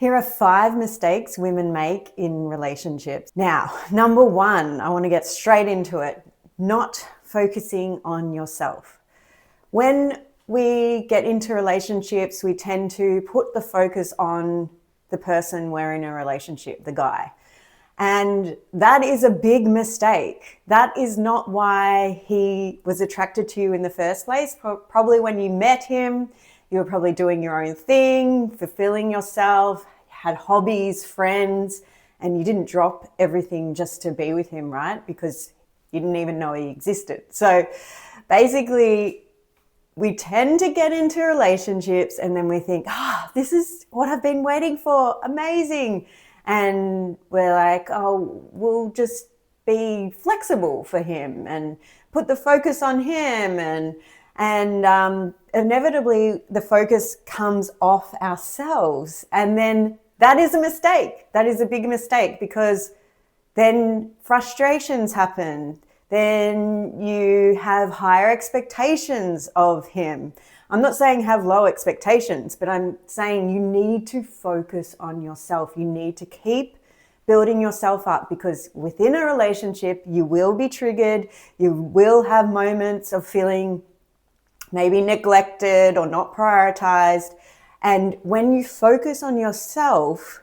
Here are 5 mistakes women make in relationships. Now, number 1, I want to get straight into it. Not focusing on yourself. When we get into relationships, we tend to put the focus on the person we're in a relationship, the guy. And that is a big mistake. That is not why he was attracted to you in the first place. Probably when you met him, you were probably doing your own thing, fulfilling yourself, had hobbies, friends, and you didn't drop everything just to be with him, right? Because you didn't even know he existed. So basically, we tend to get into relationships and then we think, this is what I've been waiting for, amazing. And we're like, we'll just be flexible for him and put the focus on him. And inevitably the focus comes off ourselves. And then that is a mistake. That is a big mistake, because then frustrations happen. Then you have higher expectations of him. I'm not saying have low expectations, but I'm saying you need to focus on yourself. You need to keep building yourself up, because within a relationship, you will be triggered. You will have moments of feeling maybe neglected or not prioritized. And when you focus on yourself,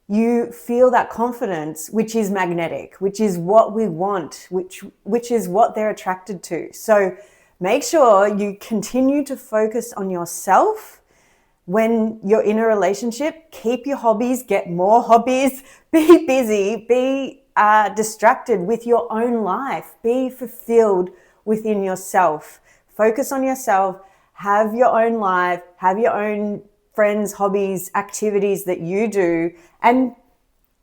you feel that confidence, which is magnetic, which is what we want, which is what they're attracted to. So make sure you continue to focus on yourself when you're in a relationship. Keep your hobbies, get more hobbies, be busy, be distracted with your own life, be fulfilled within yourself. Focus on yourself, have your own life, have your own friends, hobbies, activities that you do, and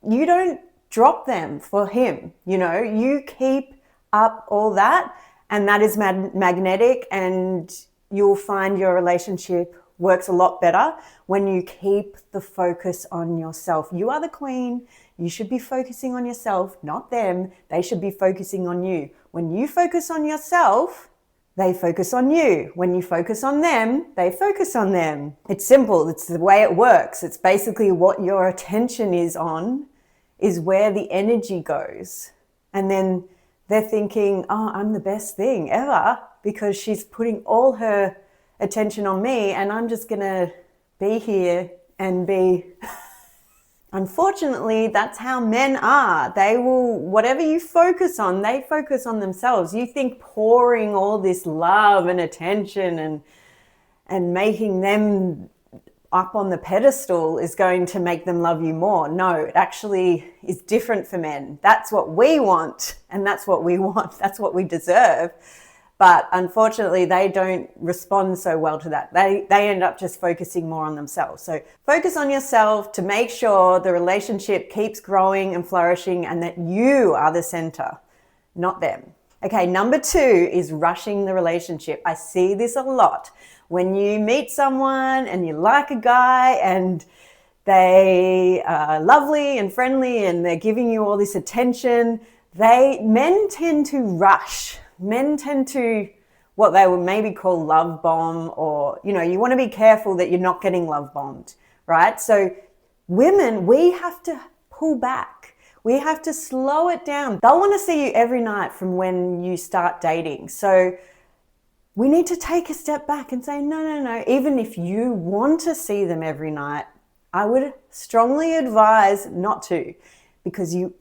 you don't drop them for him. You keep up all that, and that is magnetic, and you'll find your relationship works a lot better when you keep the focus on yourself. You are the queen. You should be focusing on yourself, not them. They should be focusing on you. When you focus on yourself, they focus on you. When you focus on them, they focus on them. It's simple. It's the way it works. It's basically what your attention is on is where the energy goes. And then they're thinking, I'm the best thing ever because she's putting all her attention on me and I'm just going to be here and be... Unfortunately, that's how men are. They will, whatever you focus on, they focus on themselves. You think pouring all this love and attention and making them up on the pedestal is going to make them love you more. No, it actually is different for men. That's what we want, and that's what we want. That's what we deserve. But unfortunately, they don't respond so well to that. They end up just focusing more on themselves. So focus on yourself to make sure the relationship keeps growing and flourishing and that you are the center, not them. Okay, number 2 is rushing the relationship. I see this a lot. When you meet someone and you like a guy and they are lovely and friendly and they're giving you all this attention, men tend to rush. Men tend to, what they would maybe call love bomb, or, you want to be careful that you're not getting love bombed, right? So women, we have to pull back. We have to slow it down. They'll want to see you every night from when you start dating. So we need to take a step back and say, no. Even if you want to see them every night, I would strongly advise not to. Because you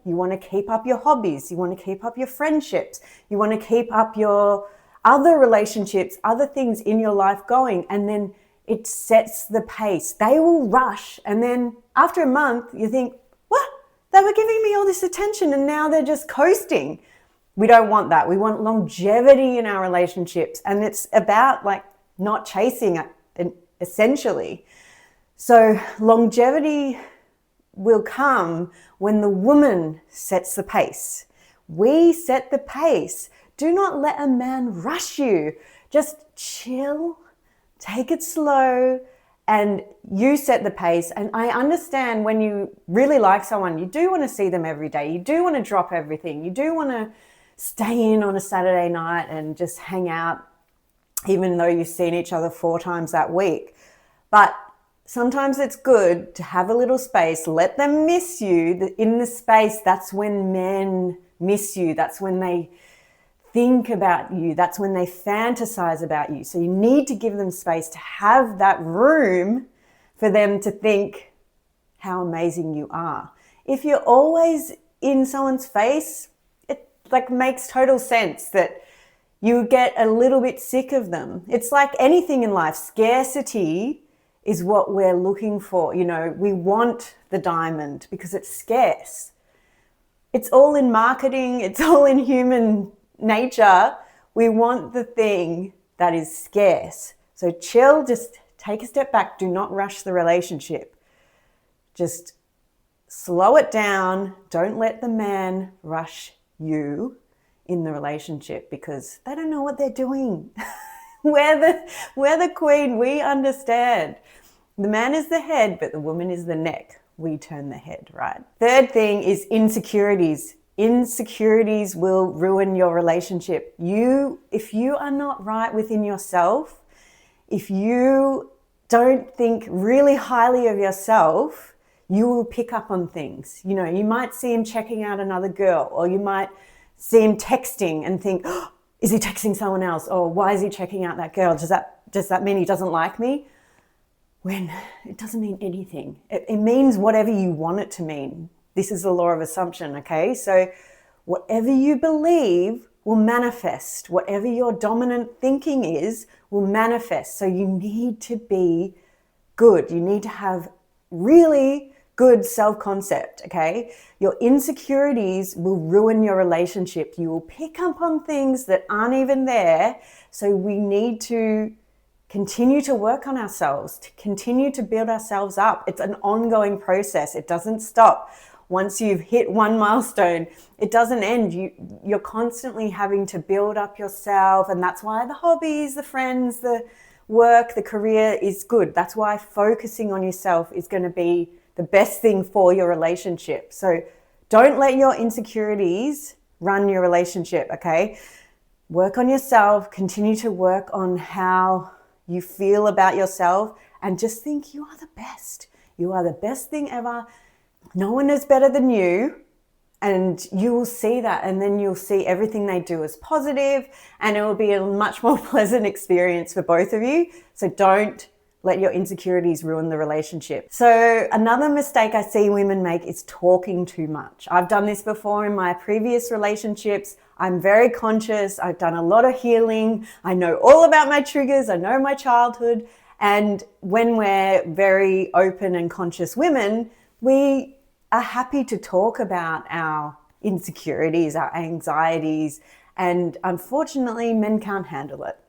want to keep up your hobbies, you want to keep up your friendships, you want to keep up your other relationships, other things in your life going, and then it sets the pace. They will rush, and then after a month, you think, what? They were giving me all this attention and now they're just coasting. We don't want that. We want longevity in our relationships, and it's about not chasing it, essentially. So longevity will come when the woman sets the pace. We set the pace. Do not let a man rush you. Just chill, take it slow, and you set the pace. And I understand when you really like someone, you do want to see them every day. You do want to drop everything. You do want to stay in on a Saturday night and just hang out, even though you've seen each other 4 times that week. But sometimes it's good to have a little space, let them miss you. In the space, that's when men miss you. That's when they think about you. That's when they fantasize about you. So you need to give them space to have that room for them to think how amazing you are. If you're always in someone's face, it like makes total sense that you get a little bit sick of them. It's like anything in life. Scarcity is what we're looking for. You know, we want the diamond because it's scarce. It's all in marketing. It's all in human nature. We want the thing that is scarce. So chill, just take a step back. Do not rush the relationship. Just slow it down. Don't let the man rush you in the relationship because they don't know what they're doing. We're the queen. We understand. The man is the head, but the woman is the neck. We turn the head, right? Third thing is insecurities. Insecurities will ruin your relationship. If you are not right within yourself, if you don't think really highly of yourself, you will pick up on things. You know, you might see him checking out another girl, or you might see him texting and think, oh, is he texting someone else? Or why is he checking out that girl? Does that mean he doesn't like me? When it doesn't mean anything. It means whatever you want it to mean. This is the law of assumption, okay? So whatever you believe will manifest. Whatever your dominant thinking is will manifest. So you need to be good. You need to have really good self-concept, okay? Your insecurities will ruin your relationship. You will pick up on things that aren't even there. So we need to continue to work on ourselves, to continue to build ourselves up. It's an ongoing process. It doesn't stop. Once you've hit one milestone, it doesn't end. You're constantly having to build up yourself. And that's why the hobbies, the friends, the work, the career is good. That's why focusing on yourself is going to be the best thing for your relationship. So don't let your insecurities run your relationship, okay? Work on yourself, continue to work on how you feel about yourself, and just think you are the best. You are the best thing ever. No one is better than you, and you will see that, and then you'll see everything they do as positive, and it will be a much more pleasant experience for both of you. So don't let your insecurities ruin the relationship. So another mistake I see women make is talking too much. I've done this before in my previous relationships. I'm very conscious. I've done a lot of healing. I know all about my triggers. I know my childhood. And when we're very open and conscious women, we are happy to talk about our insecurities, our anxieties. And unfortunately, men can't handle it.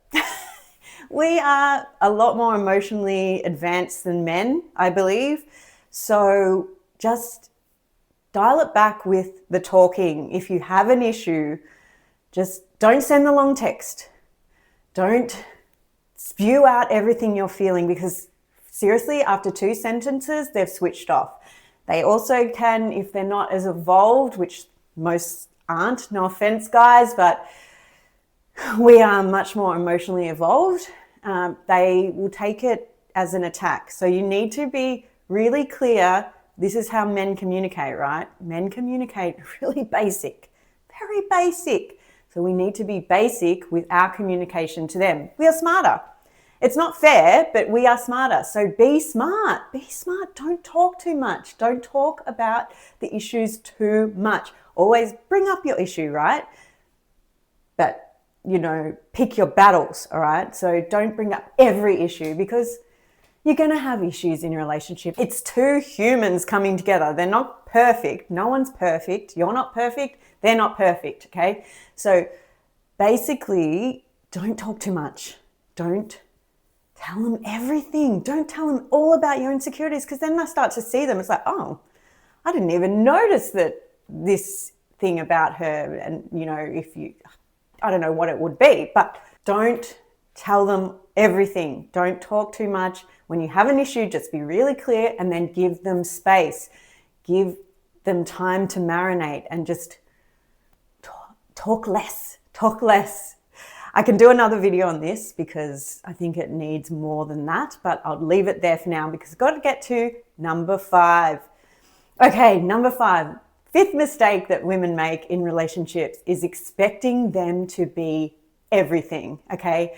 We are a lot more emotionally advanced than men, I believe. So just dial it back with the talking. If you have an issue, just don't send the long text. Don't spew out everything you're feeling, because seriously, after 2 sentences, they've switched off. They also can, if they're not as evolved, which most aren't, no offense guys, but we are much more emotionally evolved. They will take it as an attack. So you need to be really clear. This is how men communicate, right? Men communicate really basic, very basic. So we need to be basic with our communication to them. We are smarter. It's not fair, but we are smarter. So be smart. Be smart. Don't talk too much. Don't talk about the issues too much. Always bring up your issue, right? But pick your battles, all right? So don't bring up every issue, because you're going to have issues in your relationship. It's 2 humans coming together. They're not perfect. No one's perfect. You're not perfect. They're not perfect, okay? So basically, don't talk too much. Don't tell them everything. Don't tell them all about your insecurities, because then they start to see them. It's like, oh, I didn't even notice that this thing about her. And, I don't know what it would be, but don't tell them everything. Don't talk too much. When you have an issue, just be really clear, and then give them space. Give them time to marinate, and just talk less. Talk less. I can do another video on this because I think it needs more than that, but I'll leave it there for now because I've got to get to number 5. Okay, number 5. Fifth mistake that women make in relationships is expecting them to be everything, okay?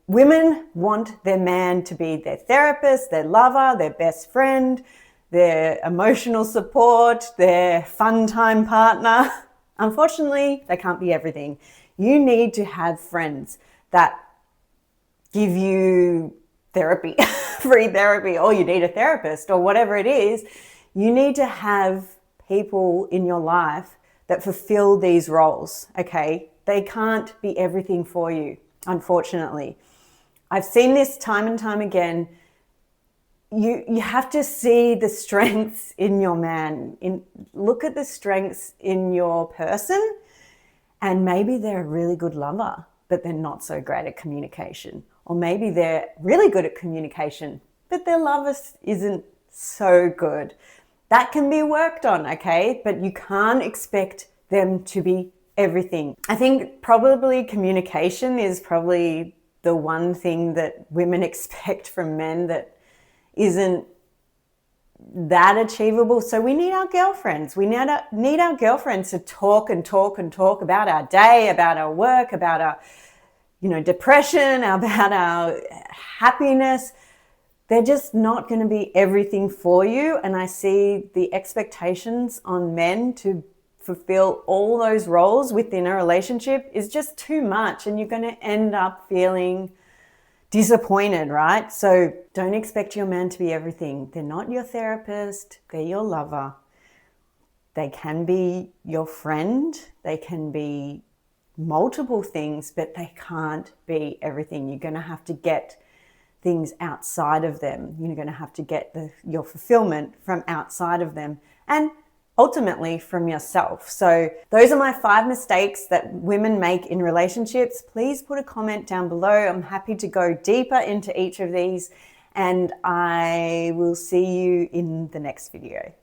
Women want their man to be their therapist, their lover, their best friend, their emotional support, their fun time partner. Unfortunately, they can't be everything. You need to have friends that give you therapy, free therapy, or you need a therapist or whatever it is. You need to have people in your life that fulfill these roles, okay? They can't be everything for you, unfortunately. I've seen this time and time again. You have to see the strengths in your man. Look at the strengths in your person, and maybe they're a really good lover, but they're not so great at communication. Or maybe they're really good at communication, but their love isn't so good. That can be worked on, okay? But you can't expect them to be everything. I think probably communication is probably the one thing that women expect from men that isn't that achievable. So we need our girlfriends. We need our girlfriends to talk and talk and talk about our day, about our work, about our, depression, about our happiness. They're just not going to be everything for you. And I see the expectations on men to fulfill all those roles within a relationship is just too much. And you're going to end up feeling disappointed, right? So don't expect your man to be everything. They're not your therapist. They're your lover. They can be your friend. They can be multiple things, but they can't be everything. You're going to have to get things outside of them. You're going to have to get your fulfillment from outside of them and ultimately from yourself. So those are my 5 mistakes that women make in relationships. Please put a comment down below. I'm happy to go deeper into each of these, and I will see you in the next video.